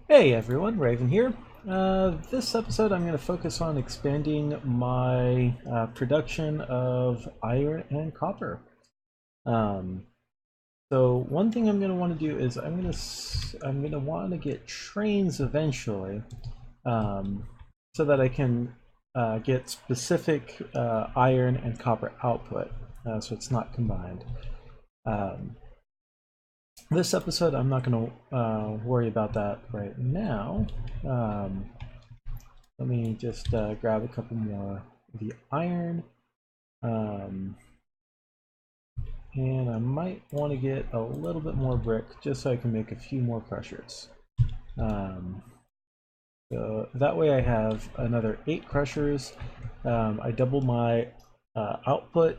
Hey everyone, Raven here. This episode I'm going to focus on expanding my production of iron and copper. Um, so one thing I'm going to want to do is I'm going to want to get trains eventually, um, so that I can get specific iron and copper output, so it's not combined. Um, this episode I'm not going to worry about that right now. Um, Let me just grab a couple more of the iron. Um, and I might want to get a little bit more brick just so I can make a few more crushers. Um, so that way I have another 8 crushers. I double my output,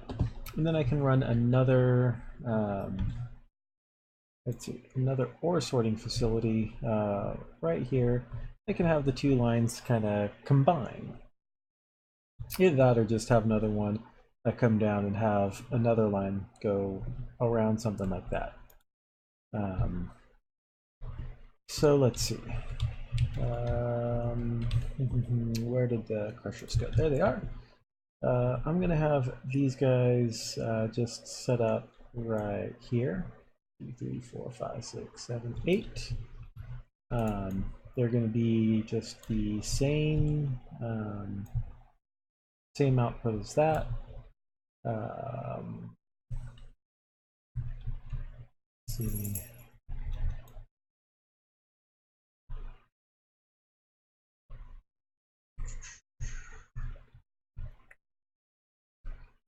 and then I can run another, let's see, another ore sorting facility right here. I can have the two lines kind of combine. Either that or just have another one that come down and have another line go around, something like that. Um, so let's see. Where did the crushers go? There they are. I'm going to have these guys just set up right here. 2, 3, 4, 5, 6, 7, 8. They're going to be just the same output as that. Let's see.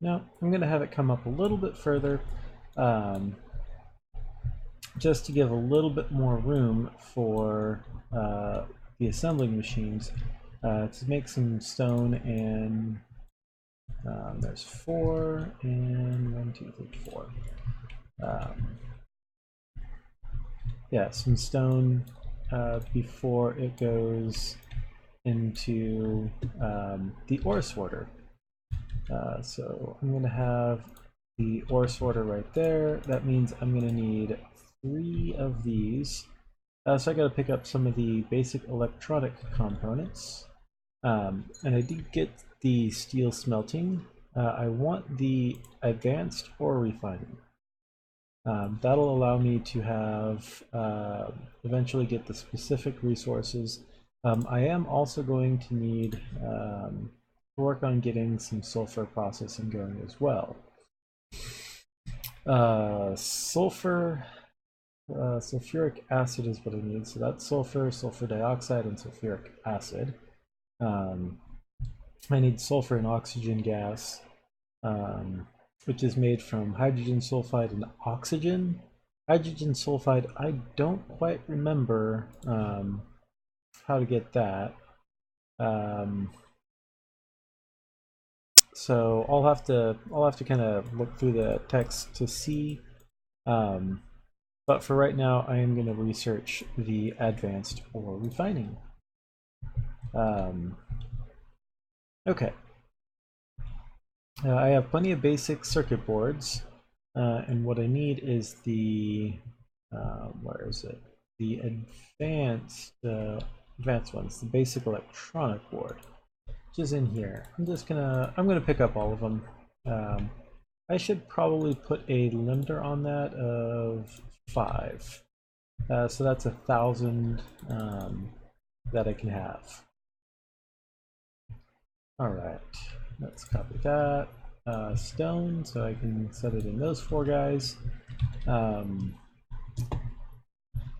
Now I'm going to have it come up a little bit further, um, just to give a little bit more room for the assembling machines to make some stone. And there's 4 and 1, 2, 3, 4. Yeah, some stone before it goes into the ore sorter. So I'm going to have the ore sorter right there. That means I'm going to need 3 of these. So I got to pick up some of the basic electronic components. And I did get the steel smelting. I want the advanced ore refining. That'll allow me to have eventually get the specific resources. I am also going to need to work on getting some sulfur processing going as well. Sulfuric acid is what I need. So that's sulfur, sulfur dioxide, and sulfuric acid. I need sulfur and oxygen gas, which is made from hydrogen sulfide and oxygen. Hydrogen sulfide, I don't quite remember how to get that. So I'll have to kind of look through the text to see. But for right now, I am going to research the advanced ore refining. Okay. I have plenty of basic circuit boards, and what I need is where is it? The advanced ones, the basic electronic board, which is in here. I'm gonna pick up all of them. I should probably put a limiter on that of 5. So that's 1,000 that I can have. All right, let's copy that. Stone, so I can set it in those 4 guys. I'm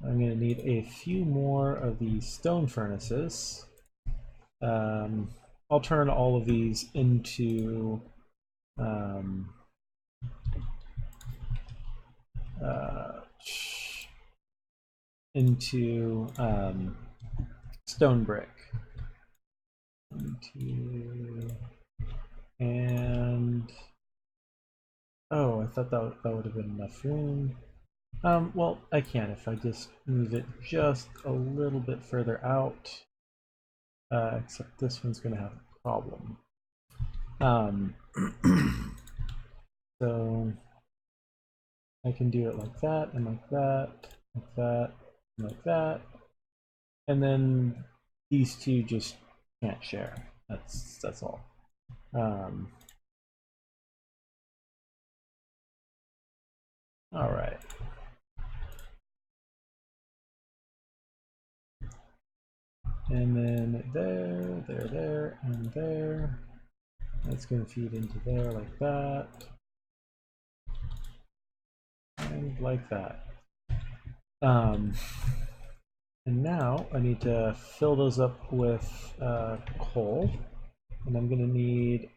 going to need a few more of these stone furnaces. I'll turn all of these into uh, stone brick. And oh, I thought that would have been enough room. Well, I can if I just move it just a little bit further out. Except this one's going to have a problem. So I can do it like that, and like that, like that, and like that. and then these two just can't share. That's all. All right. And then there, and there. That's going to feed into there like that. And like that. And now I need to fill those up with coal. And I'm going to need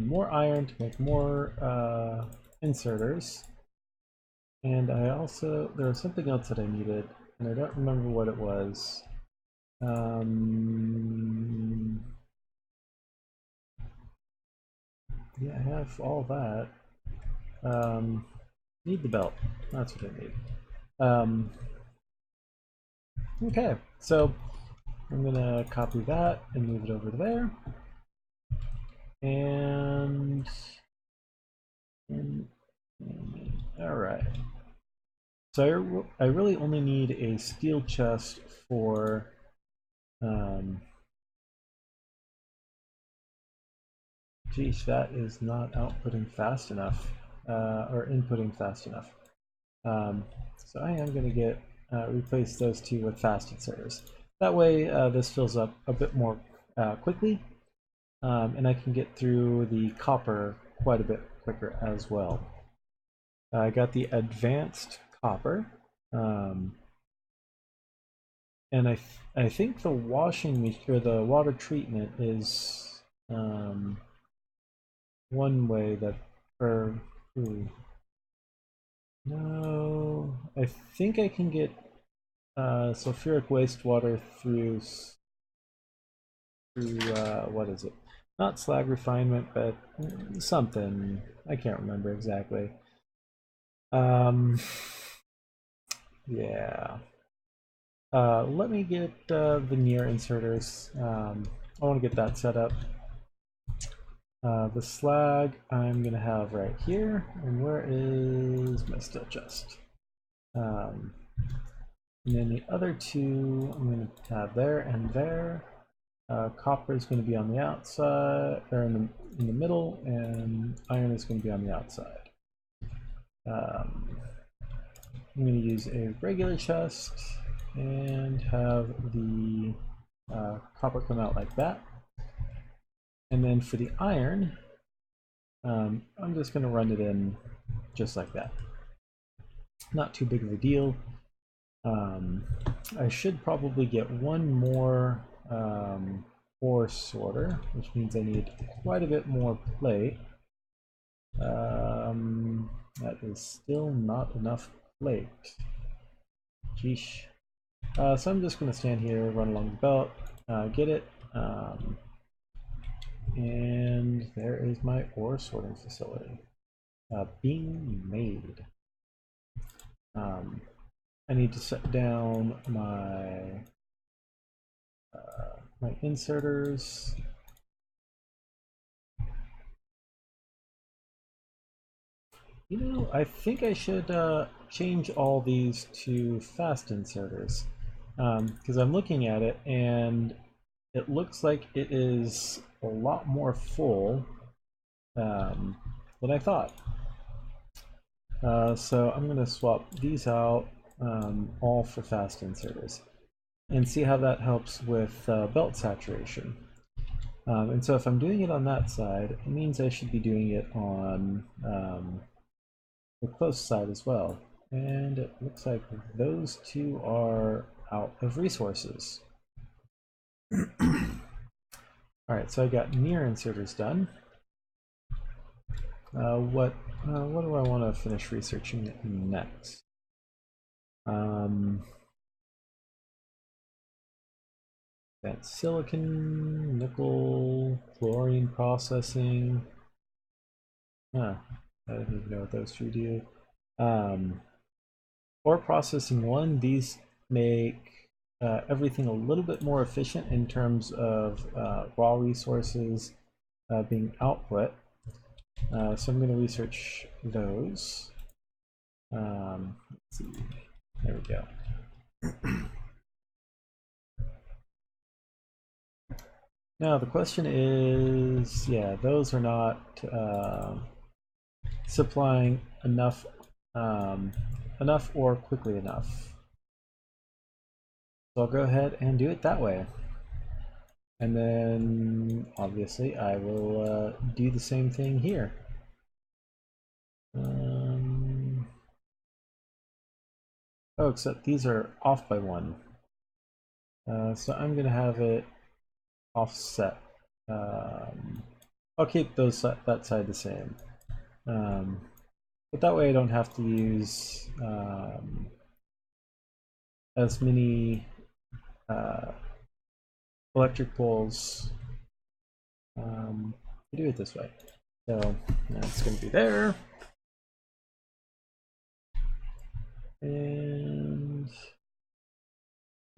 more iron to make more inserters. And I also, there was something else that I needed, and I don't remember what it was. Yeah, I have all that. Need the belt. That's what I need. Okay, so I'm gonna copy that and move it over to there. And all right. So I really only need a steel chest for geez, that is not outputting fast enough, or inputting fast enough. So I am going to get replace those two with fast inserters. That way this fills up a bit more quickly, and I can get through the copper quite a bit quicker as well. I got the advanced copper, and I think the washing or the water treatment is one way that no, I think I can get sulfuric wastewater through what is it? Not slag refinement, but something. I can't remember exactly. Yeah. Let me get veneer inserters. I want to get that set up. The slag I'm gonna have right here, and where is my steel chest? And then the other two I'm going to have there and there. Copper is going to be on the outside, or in the middle, and iron is going to be on the outside. I'm going to use a regular chest and have the copper come out like that. And then for the iron, I'm just going to run it in just like that. Not too big of a deal. I should probably get one more ore sorter, which means I need quite a bit more plate. That is still not enough plate. Sheesh. So I'm just going to stand here, run along the belt, get it, and there is my ore sorting facility being made. I need to set down my my inserters. You know, I think I should change all these to fast inserters, because I'm looking at it and it looks like it is a lot more full than I thought. So I'm going to swap these out all for fast inserters and see how that helps with belt saturation. And so if I'm doing it on that side, it means I should be doing it on the close side as well. And it looks like those two are out of resources. Alright, so I got near inserters done. What do I want to finish researching next? That's silicon, nickel, chlorine processing. Huh, I didn't even know what those two do. Ore processing 1, these make everything a little bit more efficient in terms of raw resources being output. So I'm going to research those. Let's see. There we go. Now the question is, yeah, those are not supplying enough, enough or quickly enough. So I'll go ahead and do it that way. And then obviously I will do the same thing here. Oh, except these are off by one. So I'm going to have it offset. I'll keep those that side the same. But that way I don't have to use as many electric poles to do it this way. So that's going to be there. And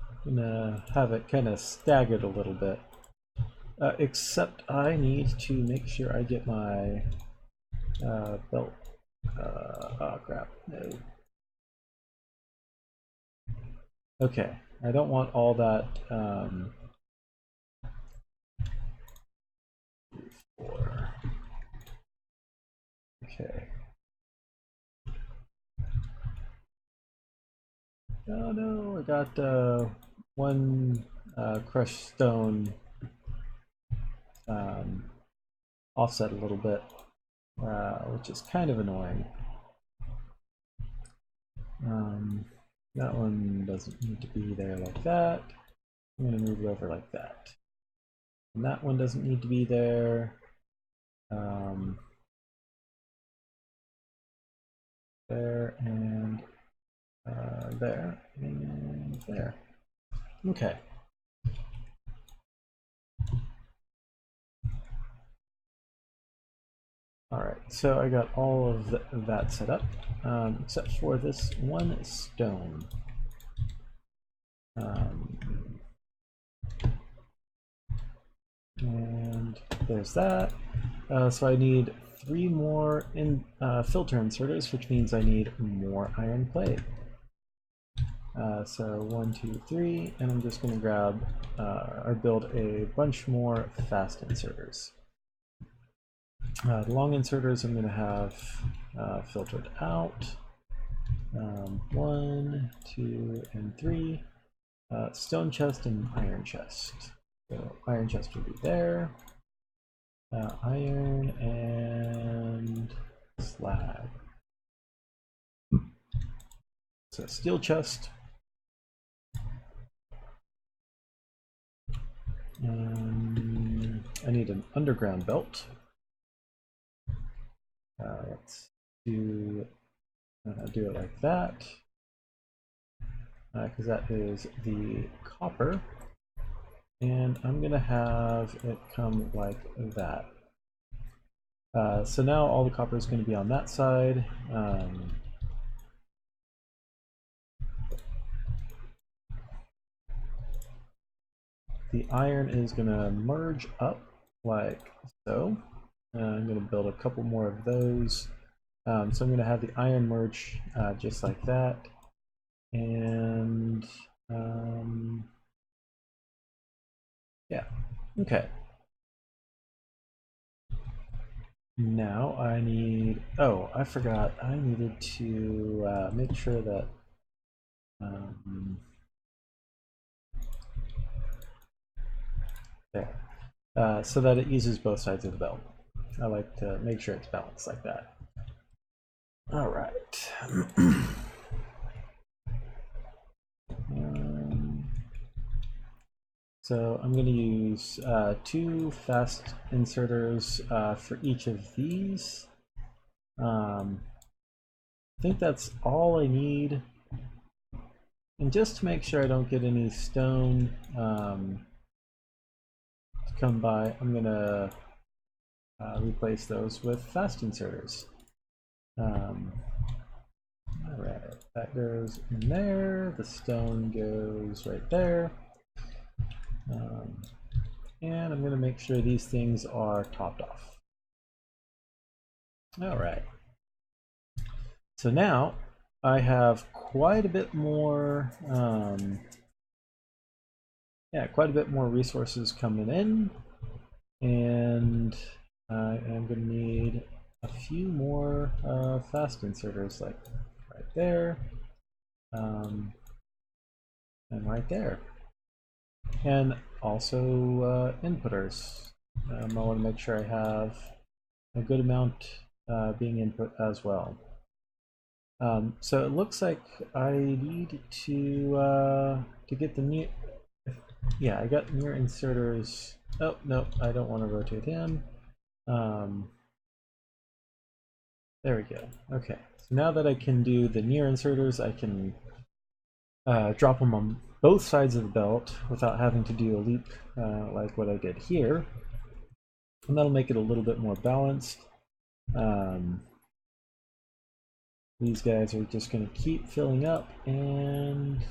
I'm gonna have it kind of staggered a little bit. Except I need to make sure I get my belt. Oh crap, no. Okay, I don't want all that. 4. Okay. Oh no, I got one crushed stone offset a little bit, which is kind of annoying. That one doesn't need to be there like that. I'm going to move it over like that. And that one doesn't need to be there. There and there and there. Okay. All right, so I got all of that set up, except for this one stone. And there's that. So I need 3 more filter inserters, which means I need more iron plate. So 1, 2, 3, and I'm just going to grab or build a bunch more fast inserters. The long inserters I'm going to have filtered out. 1, 2, and 3. Stone chest and iron chest. So iron chest will be there. Iron and slag. So steel chest. I need an underground belt. Let's do it like that, because that is the copper. And I'm going to have it come like that. So now all the copper is going to be on that side. The iron is going to merge up like so. I'm going to build a couple more of those. So I'm going to have the iron merge just like that. And yeah, okay. Now I need, oh, I forgot, I needed to make sure that there, so that it uses both sides of the belt. I like to make sure it's balanced like that. All right. So I'm going to use 2 fast inserters for each of these. I think that's all I need. And just to make sure I don't get any stone to come by, I'm going to replace those with fast inserters. Alright, that goes in there, the stone goes right there. And I'm going to make sure these things are topped off. Alright. So now I have quite a bit more, quite a bit more resources coming in, and I am going to need a few more fast inserters, like right there, and right there, and also inputters. I want to make sure I have a good amount being input as well. So it looks like I need to get the new. Yeah, I got near inserters. Oh no, I don't want to rotate in. There we go. Okay, so now that I can do the near inserters, I can drop them on both sides of the belt without having to do a leap like what I did here, and that'll make it a little bit more balanced. These guys are just going to keep filling up, and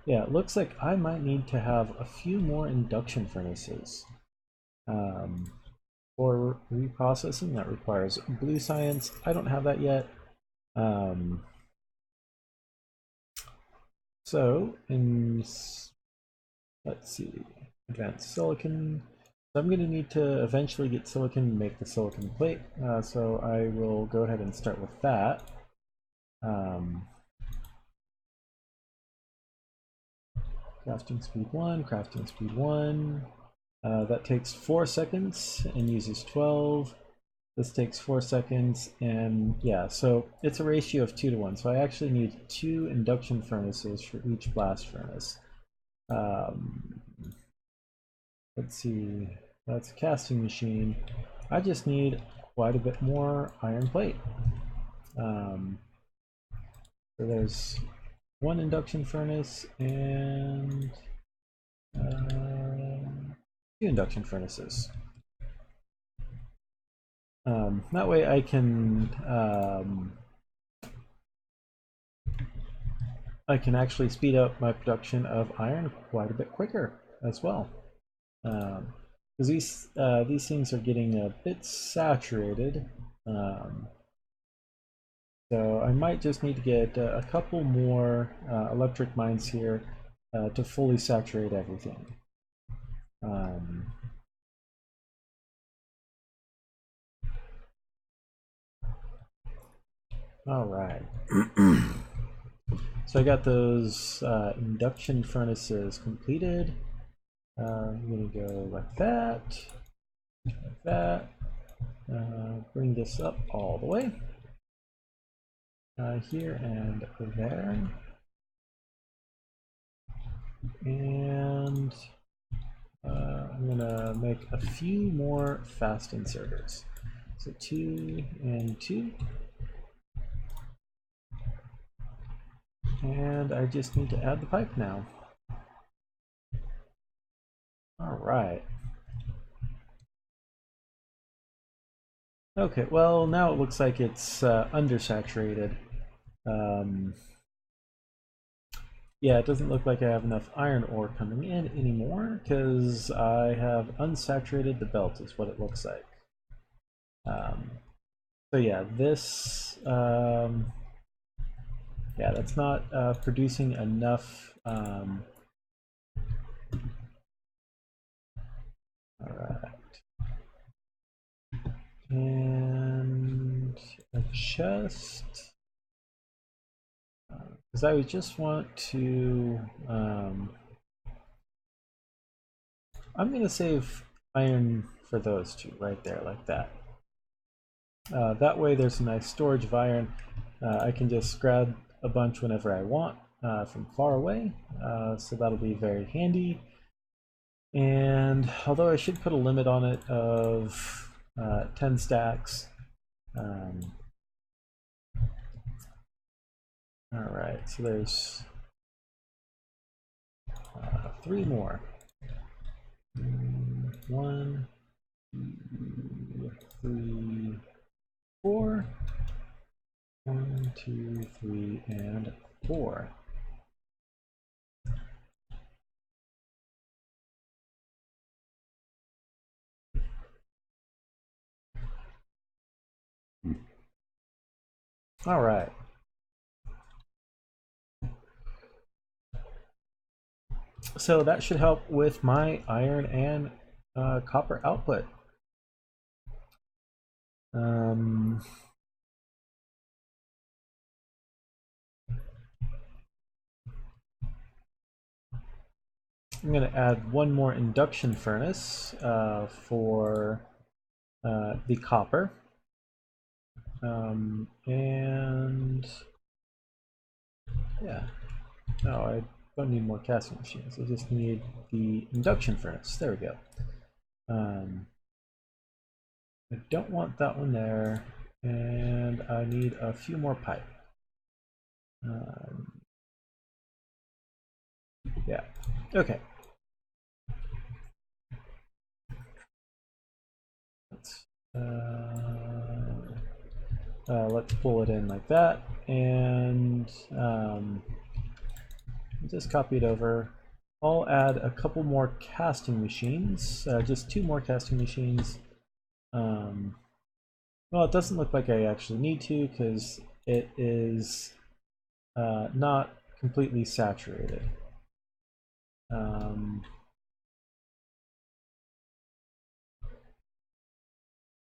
yeah, it looks like I might need to have a few more induction furnaces for reprocessing. That requires blue science. I don't have that yet. So, let's see, advanced silicon. So I'm going to need to eventually get silicon and make the silicon plate. So I will go ahead and start with that. Crafting speed 1, crafting speed 1. That takes 4 seconds and uses 12. This takes 4 seconds, and yeah, so it's a ratio of 2 to 1. So I actually need 2 induction furnaces for each blast furnace. Let's see, that's a casting machine. I just need quite a bit more iron plate. So there's 1 induction furnace and 2 induction furnaces. That way I can actually speed up my production of iron quite a bit quicker as well. Because these things are getting a bit saturated. So I might just need to get a couple more electric mines here to fully saturate everything. All right. So I got those induction furnaces completed. I'm going to go like that, like that. Bring this up all the way. Here and there. And I'm going to make a few more fast inserters. So 2 and 2. And I just need to add the pipe now. All right. Okay, well, now it looks like it's undersaturated. Yeah, it doesn't look like I have enough iron ore coming in anymore because I have unsaturated the belt is what it looks like. So yeah, this, yeah, that's not producing enough. All right. And a chest. Because I would just want to, I'm going to save iron for those two right there, like that. That way there's a nice storage of iron. I can just grab a bunch whenever I want from far away, so that'll be very handy. And although I should put a limit on it of 10 stacks. All right, so there's 3 more. 1, 2, 3, 4. 1, 2, 3, and 4. All right. So that should help with my iron and copper output. Um, I'm going to add one more induction furnace for the copper. And yeah, no, I don't need more casting machines. I just need the induction furnace. There we go. I don't want that one there, and I need a few more pipe. Um, yeah, okay. Let's, let's pull it in like that, and just copy it over. I'll add a couple more casting machines, just two more casting machines. Well, it doesn't look like I actually need to because it is not completely saturated.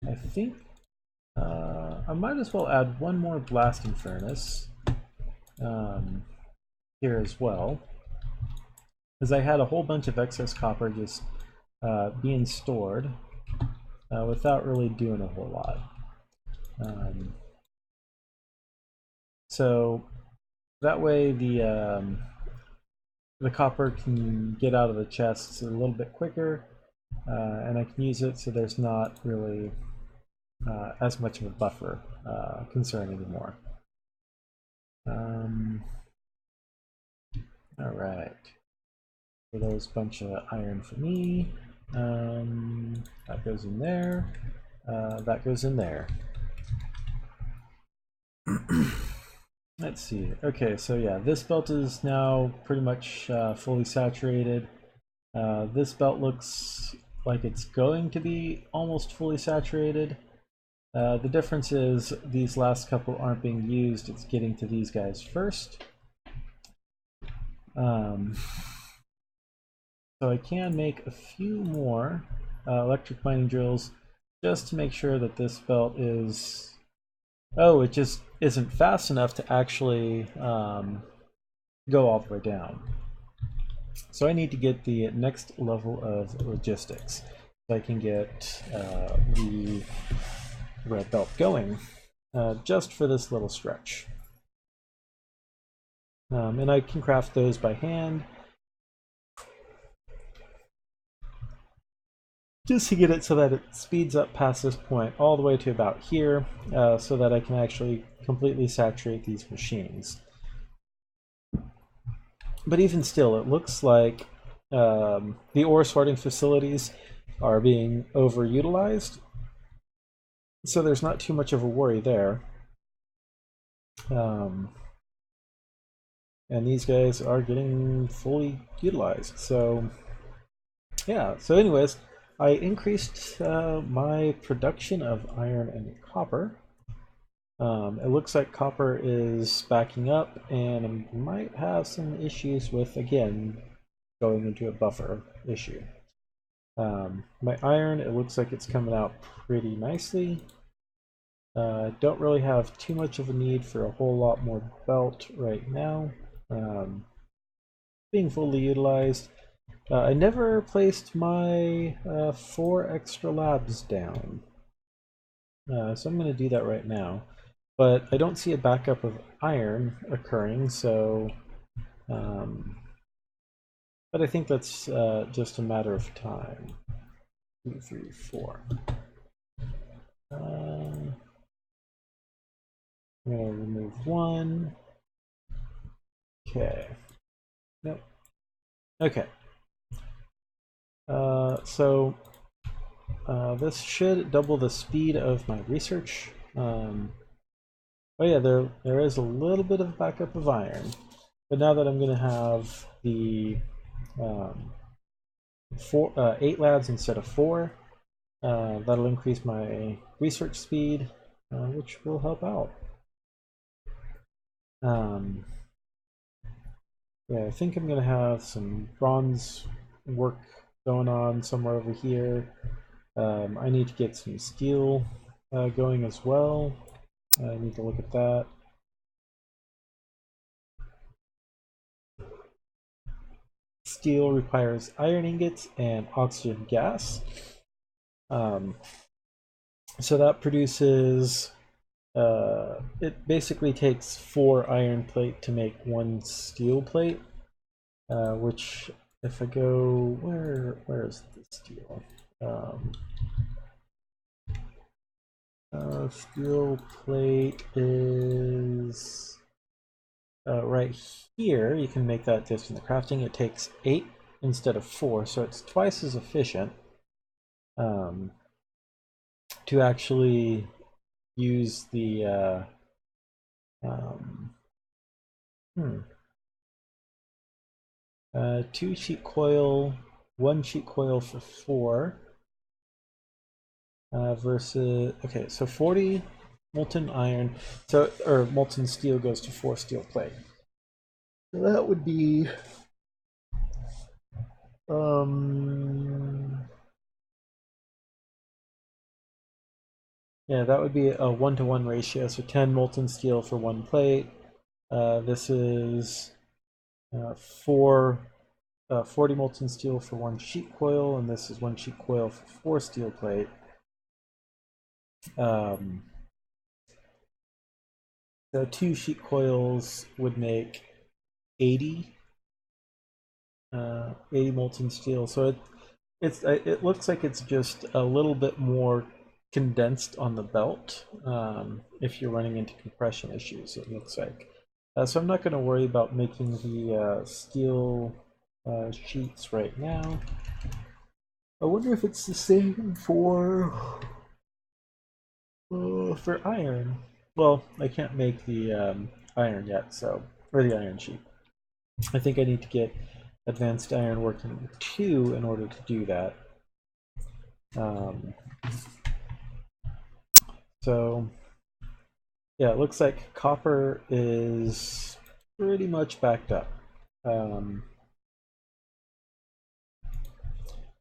I think I might as well add one more blasting furnace here as well, because I had a whole bunch of excess copper just being stored without really doing a whole lot. So that way the copper can get out of the chests a little bit quicker, and I can use it so there's not really as much of a buffer concern anymore. All right. So those bunch of iron for me. That goes in there. That goes in there. Let's see. Okay, so yeah, this belt is now pretty much fully saturated. This belt looks like it's going to be almost fully saturated. The difference is these last couple aren't being used. It's getting to these guys first. So I can make a few more electric mining drills just to make sure that this belt is... Oh, it just isn't fast enough to actually go all the way down. So I need to get the next level of logistics so I can get the red belt going just for this little stretch. And I can craft those by hand just to get it so that it speeds up past this point all the way to about here so that I can actually completely saturate these machines. But even still, it looks like the ore sorting facilities are being overutilized, so there's not too much of a worry there. And these guys are getting fully utilized. So yeah, so anyways, I increased my production of iron and copper. It looks like copper is backing up and I might have some issues with, again, going into a buffer issue. My iron, it looks like it's coming out pretty nicely. Don't really have too much of a need for a whole lot more belt right now. Being fully utilized. I never placed my 4 extra labs down. So I'm going to do that right now. But I don't see a backup of iron occurring, so... but I think that's just a matter of time. 2, 3, 4. I'm going to remove 1. Okay. Nope. Okay. So this should double the speed of my research. Oh yeah, there is a little bit of backup of iron, but now that I'm going to have the 8 labs instead of 4, that'll increase my research speed, which will help out. Um, yeah, I think I'm gonna have some bronze work going on somewhere over here. I need to get some steel going as well. I need to look at that. Steel requires iron ingots and oxygen gas. Um, so that produces, it basically takes 4 iron plate to make 1 steel plate, which if I go, where is the steel? Um, Steel plate is right here. You can make that just in the crafting. It takes 8 instead of 4, so it's twice as efficient um, to actually use the um, hmm, 2 sheet coil, 1 sheet coil for 4 versus, okay, so 40 molten iron, so, or molten steel goes to 4 steel plate. So that would be um, yeah, that would be a 1-to-1 ratio, so 10 molten steel for 1 plate. This is 40 molten steel for 1 sheet coil, and this is 1 sheet coil for 4 steel plate. Um, so 2 sheet coils would make 80, 80 molten steel. So it looks like it's just a little bit more condensed on the belt if you're running into compression issues, it looks like. So I'm not going to worry about making the steel sheets right now. I wonder if it's the same for iron. Well, I can't make the iron yet, so, or the iron sheet. I think I need to get advanced iron working 2 in order to do that. Um, so yeah, it looks like copper is pretty much backed up. Um,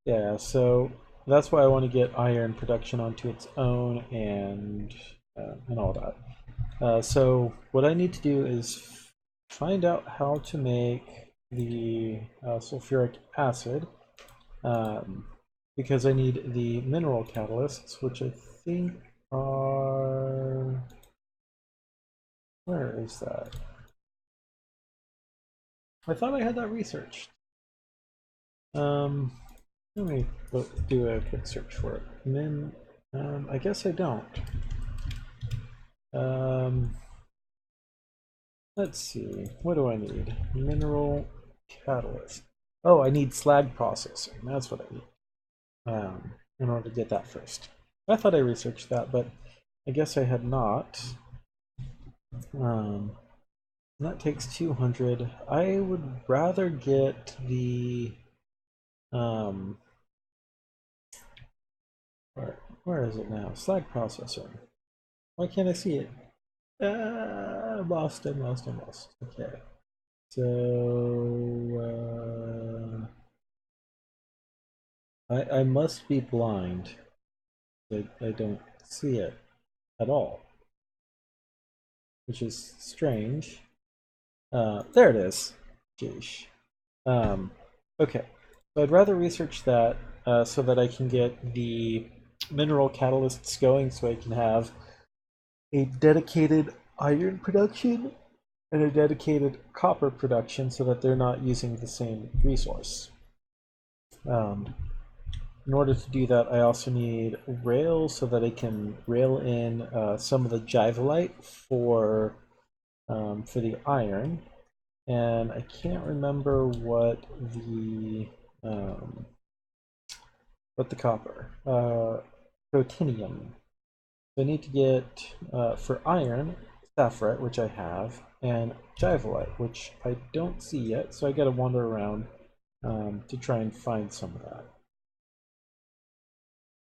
yeah, so that's why I want to get iron production onto its own and all that. So what I need to do is find out how to make the sulfuric acid, because I need the mineral catalysts, which I think are, where is that? I thought I had that researched. Um, Let me do a quick search for it. And then I guess I don't. Um, let's see. What do I need? Mineral catalyst. Oh, I need slag processing. That's what I need in order to get that first. I thought I researched that, but I guess I had not. That takes 200. I would rather get the um, where is it now? Slag processor. Why can't I see it? Lost. I'm lost. I'm lost. Okay. So I must be blind. I don't see it at all, which is strange. There it is. Jeez. Um, okay. So I'd rather research that so that I can get the mineral catalysts going, so I can have a dedicated iron production and a dedicated copper production, so that they're not using the same resource. Um, in order to do that, I also need rails so that I can rail in some of the jivolite for the iron, and I can't remember um, what the copper protinium. So I need to get for iron sapphirite, which I have, and jivolite, which I don't see yet. So I got to wander around to try and find some of that.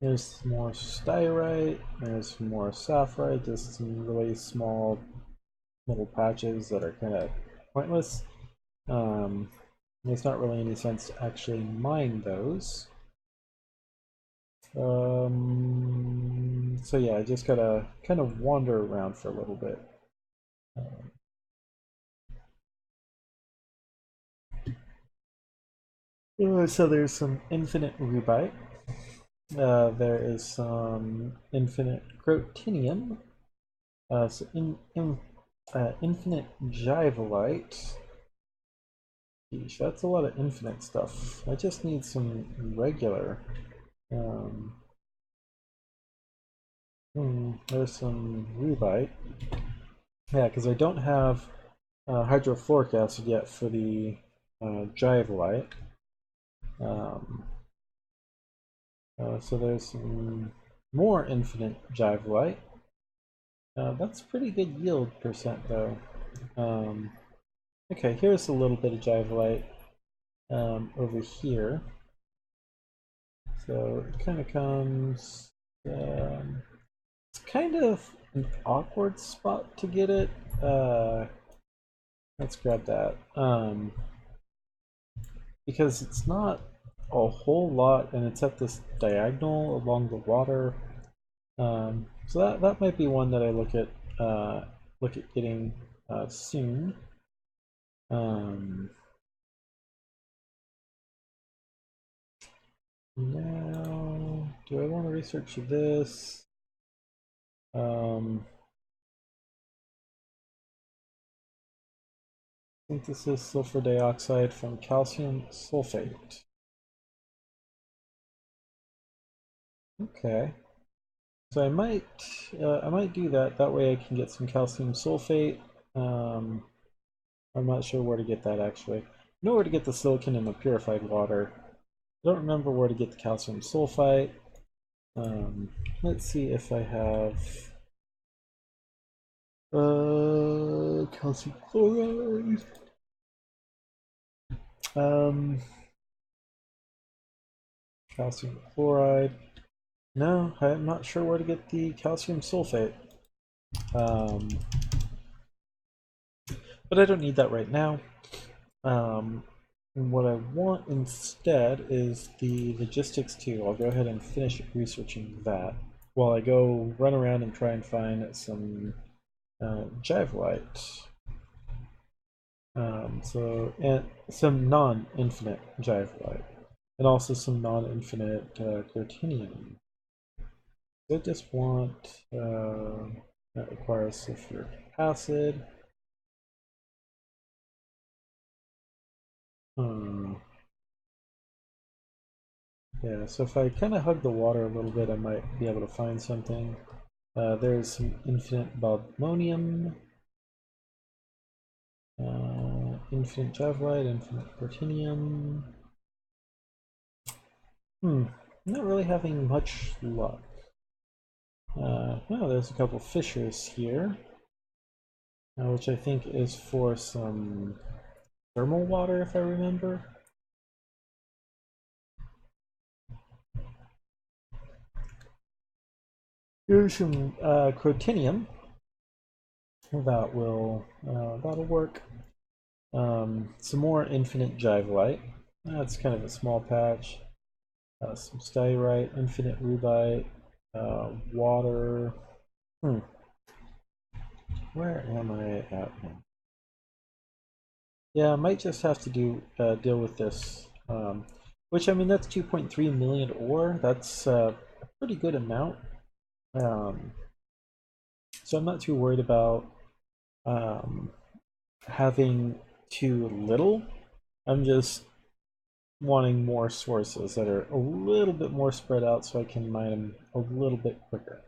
There's more styrite, there's more sapphire, just some really small little patches that are kind of pointless. There's not really any sense to actually mine those. So yeah, I just gotta kind of wander around for a little bit. So there's some infinite rubite. There is some infinite grotinium. Infinite jivolite. Geesh, that's a lot of infinite stuff. I just need some regular. Um, there's some rubite. Yeah, because I don't have hydrofluoric acid yet for the jivolite. Um, so there's some more infinite jivolite. That's pretty good yield percent though. Okay, here's a little bit of jivolite over here. So it kind of comes. It's kind of an awkward spot to get it. Let's grab that. Because it's not a whole lot, and it's at this diagonal along the water. So that might be one that I look at getting soon. Now, do I want to research this? Synthesis sulfur dioxide from calcium sulfate. Okay, so I might do that. That way I can get some calcium sulfate. I'm not sure where to get that actually. I know where to get the silicon in the purified water. I don't remember where to get the calcium sulfite. Let's see if I have calcium chloride. Calcium chloride. No, I'm not sure where to get the calcium sulfate. But I don't need that right now. And what I want instead is the logistics too. I'll go ahead and finish researching that while I go run around and try and find some jivolite. And some non-infinite jivolite, and also some non-infinite grotinium. I just want that requires sulfuric acid. Yeah, so if I kind of hug the water a little bit, I might be able to find something. There's some infinite bobmonium, infinite javelite, infinite protinium. Not really having much luck. Oh, there's a couple fissures here, which I think is for some thermal water, if I remember. Here's some crotinium. That'll work. Some more infinite jivolite. That's kind of a small patch. Some styrite, infinite rubite, water. Where am I at now? Yeah, I might just have to deal with this. Which, I mean, that's 2.3 million ore. That's a pretty good amount. So I'm not too worried about having too little. I'm just wanting more sources that are a little bit more spread out so I can mine them a little bit quicker.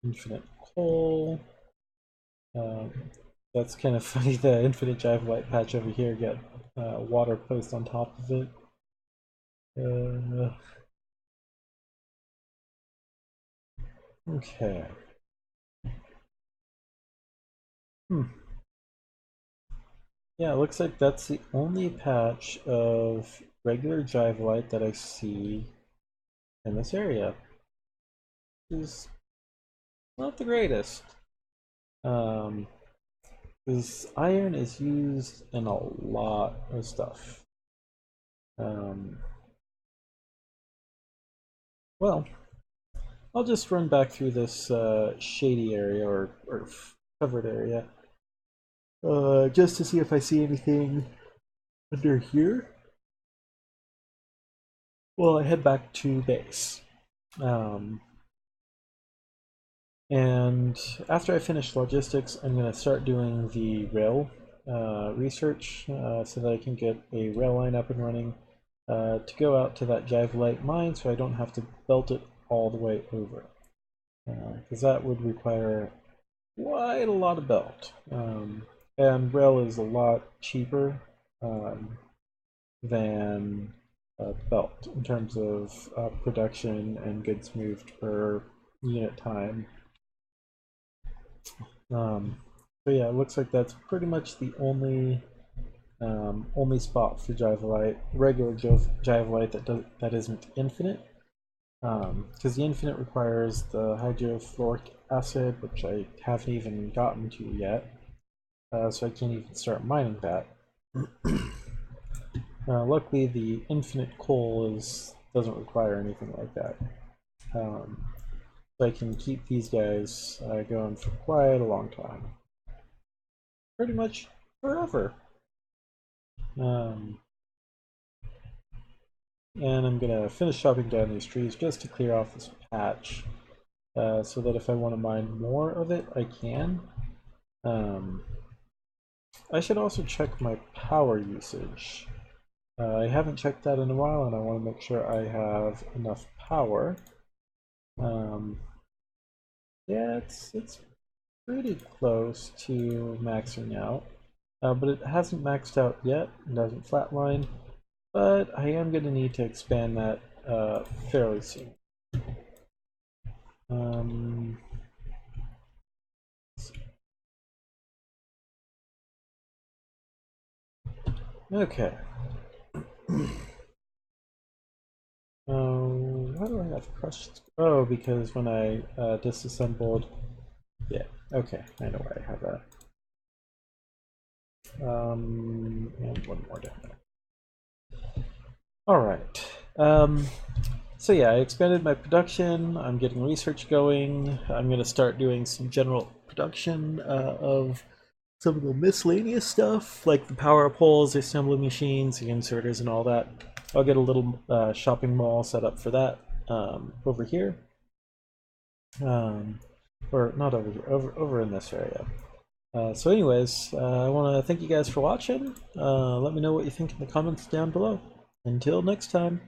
Infinite coal. That's kind of funny. The infinite jivolite patch over here got water placed on top of it. Okay. Yeah, it looks like that's the only patch of regular jivolite that I see in this area. Is not the greatest. Because iron is used in a lot of stuff. Well, I'll just run back through this shady area or covered area just to see if I see anything under here. Well, I head back to base. And after I finish logistics, I'm going to start doing the rail research so that I can get a rail line up and running to go out to that Jivelite mine so I don't have to belt it all the way over. Because that would require quite a lot of belt. And rail is a lot cheaper than belt in terms of production and goods moved per unit time. So yeah, it looks like that's pretty much the only spot for Jivelite, regular Jivelite that isn't infinite. Because the infinite requires the hydrofluoric acid, which I haven't even gotten to yet, so I can't even start mining that. Luckily, the infinite coal doesn't require anything like that. So I can keep these guys going for quite a long time. Pretty much forever. And I'm going to finish chopping down these trees just to clear off this patch so that if I want to mine more of it, I can. I should also check my power usage. I haven't checked that in a while, and I want to make sure I have enough power. Yeah, it's pretty close to maxing out, but it hasn't maxed out yet. It hasn't flatlined, but I am going to need to expand that fairly soon. Okay. Why do I have crushed? Oh, because when I disassembled. Yeah. Okay, I know why I have that. And one more down there. All right. So yeah, I expanded my production. I'm getting research going. I'm going to start doing some general production of some of the miscellaneous stuff, like the power poles, the assembly machines, the inserters, and all that. I'll get a little shopping mall set up for that over here. Or not over here, over in this area. So anyways, I want to thank you guys for watching. Let me know what you think in the comments down below. Until next time.